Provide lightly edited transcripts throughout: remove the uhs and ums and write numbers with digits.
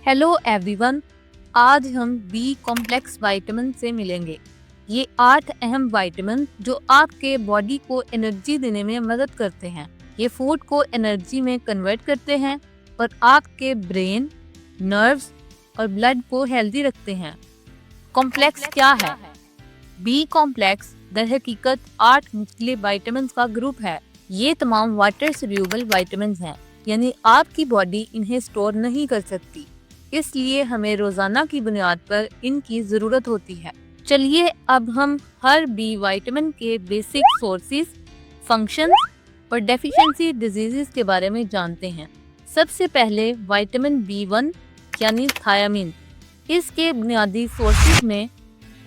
Hello everyone, आज हम B complex vitamin से मिलेंगे। ये 8 अहम विटामिन जो आपके बॉडी को एनर्जी देने में मदद करते हैं। ये फूड को एनर्जी में कन्वर्ट करते हैं और आपके ब्रेन, नर्व्स और ब्लड को हेल्दी रखते हैं। कॉम्प्लेक्स क्या है? बी कॉम्प्लेक्स दरहकीकत 8 मुख्तलिफ विटामिन का ग्रुप है। ये तमाम वाटर सोल्यूबल विटामिन हैं, यानी आपकी बॉडी इन्हें स्टोर नहीं कर सकती, इसलिए हमें रोजाना की बुनियाद पर इनकी जरूरत होती है। चलिए अब हम हर बी विटामिन के बेसिक सोर्सेज, फंक्शंस और डेफिशिएंसी डिजीजेस के बारे में जानते हैं। सबसे पहले विटामिन B1 यानी थायामीन। इसके बुनियादी सोर्सेज में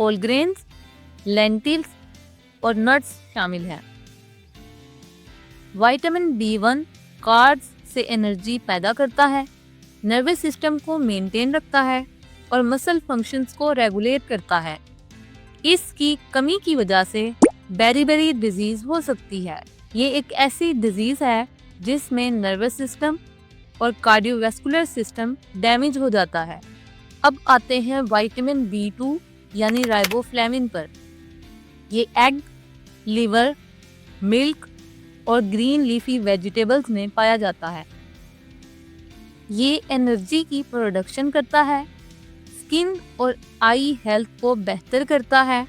होल ग्रेन्स, लेंटिल्स और नट्स शामिल हैं। विटामिन B1 कार्ब्स से एनर्जी पैदा करता है, नर्वस सिस्टम को मेंटेन रखता है और मसल फंक्शंस को रेगुलेट करता है। इसकी कमी की वजह से बेरी-बेरी डिजीज हो सकती है। ये एक ऐसी डिजीज है जिसमें नर्वस सिस्टम और कार्डियोवैस्कुलर सिस्टम डैमेज हो जाता है। अब आते हैं विटामिन B2 यानी राइबोफ्लेविन पर। ये एग, लिवर, मिल्क और ग्रीन लीफी वेजिटेबल्स में पाया जाता है। ये एनर्जी की प्रोडक्शन करता है, स्किन और आई हेल्थ को बेहतर करता है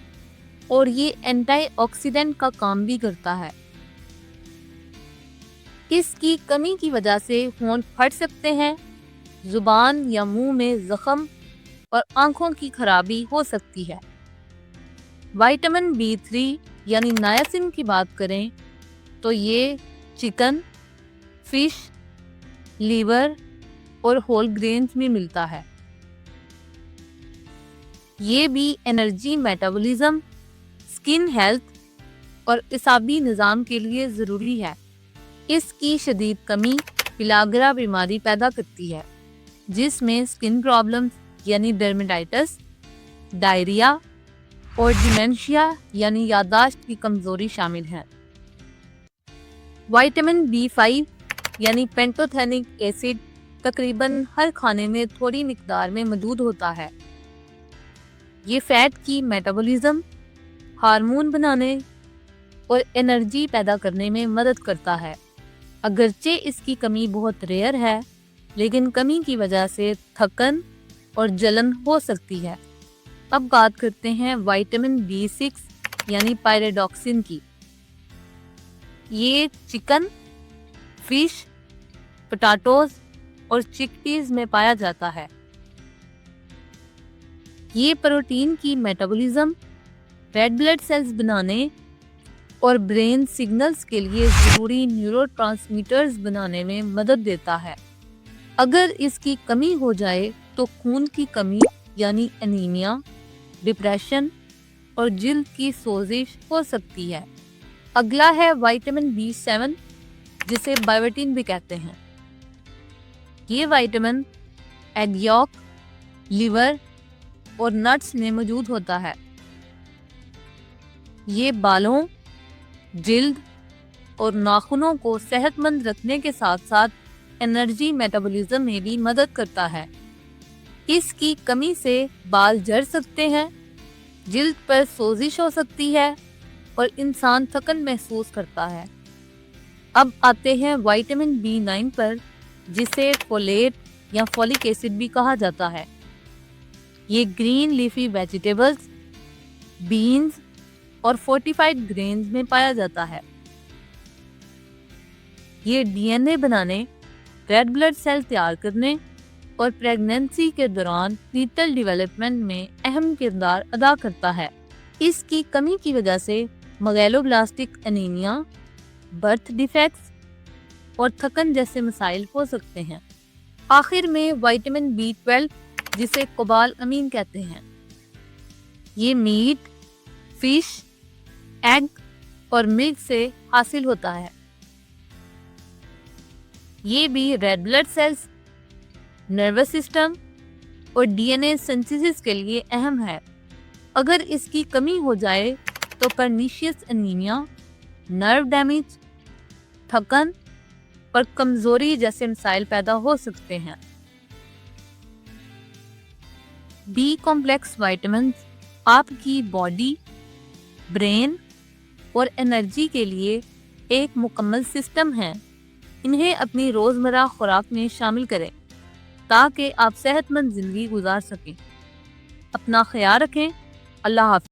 और ये एंटीऑक्सीडेंट का काम भी करता है। इसकी कमी की वजह से होंठ फट सकते हैं, जुबान या मुंह में जख्म और आंखों की खराबी हो सकती है। विटामिन B3 यानी नायासिन की बात करें तो ये चिकन, फिश, लीवर और होल ग्रेन्स में मिलता है। ये भी एनर्जी, मेटाबॉलिज्म, स्किन हेल्थ और इसाबी निज़ाम के लिए ज़रूरी है। इसकी शदीद कमी पिलाग्रा बीमारी पैदा करती है, जिसमें स्किन प्रॉब्लम्स यानी डर्मेटाइटिस, डायरिया और डिमेंशिया यानी याददाश्त की कमजोरी शामिल है। विटामिन B5 यानी पेंटोथेनिक एसिड तकरीबन हर खाने में थोड़ी मिकदार में मौजूद होता है। ये फैट की मेटाबॉलिज्म, हार्मोन बनाने और एनर्जी पैदा करने में मदद करता है। अगरचे इसकी कमी बहुत रेयर है, लेकिन कमी की वजह से थकन और जलन हो सकती है। अब बात करते हैं विटामिन B6 यानी पायरिडॉक्सिन की। ये चिकन, फिश, पोटैटोज और चिकपीस में पाया जाता है। ये प्रोटीन की मेटाबॉलिज्म, रेड ब्लड सेल्स बनाने और ब्रेन सिग्नल्स के लिए ज़रूरी न्यूरोट्रांसमीटर्स बनाने में मदद देता है। अगर इसकी कमी हो जाए तो खून की कमी यानी एनीमिया, डिप्रेशन और जिल्द की सोजिश हो सकती है। अगला है विटामिन B7 जिसे बायोटिन भी कहते हैं। ये विटामिन एग यॉक, लिवर और नट्स में मौजूद होता है। ये बालों, जिल्द और नाखूनों को सेहतमंद रखने के साथ साथ एनर्जी मेटाबॉलिज्म में भी मदद करता है। इसकी कमी से बाल झड़ सकते हैं, जिल्द पर सोजिश हो सकती है और इंसान थकन महसूस करता है। अब आते हैं विटामिन B9 पर, जिसे फोलेट या फोलिक एसिड भी कहा जाता है। ये ग्रीन लीफी वेजिटेबल्स, बीन्स और फोर्टिफाइड ग्रेन्स में पाया जाता है। ये DNA बनाने, रेड ब्लड सेल तैयार करने और प्रेगनेंसी के दौरान फीटल डेवलपमेंट में अहम किरदार अदा करता है। इसकी कमी की वजह से मैगलोब्लास्टिक एनीमिया, बर्थ डिफेक्ट्स और थकन जैसे मसाइल हो सकते हैं। आखिर में विटामिन B12 जिसे कोबाल अमीन कहते हैं। ये मीट, फिश, एग और मिल्क से हासिल होता है। ये भी red blood cells, nervous system और DNA सिंथेसिस के लिए अहम है। अगर इसकी कमी हो जाए तो पर्नीशियस एनीमिया, नर्व डैमेज, थकन और कमजोरी जैसे मसाइल पैदा हो सकते हैं। बी कॉम्प्लेक्स विटामिन्स आपकी बॉडी, ब्रेन और एनर्जी के लिए एक मुकम्मल सिस्टम है। इन्हें अपनी रोज़मर्रा खुराक में शामिल करें ताकि आप सेहतमंद ज़िंदगी गुजार सकें। अपना ख्याल रखें। अल्लाह हाफ़िज़।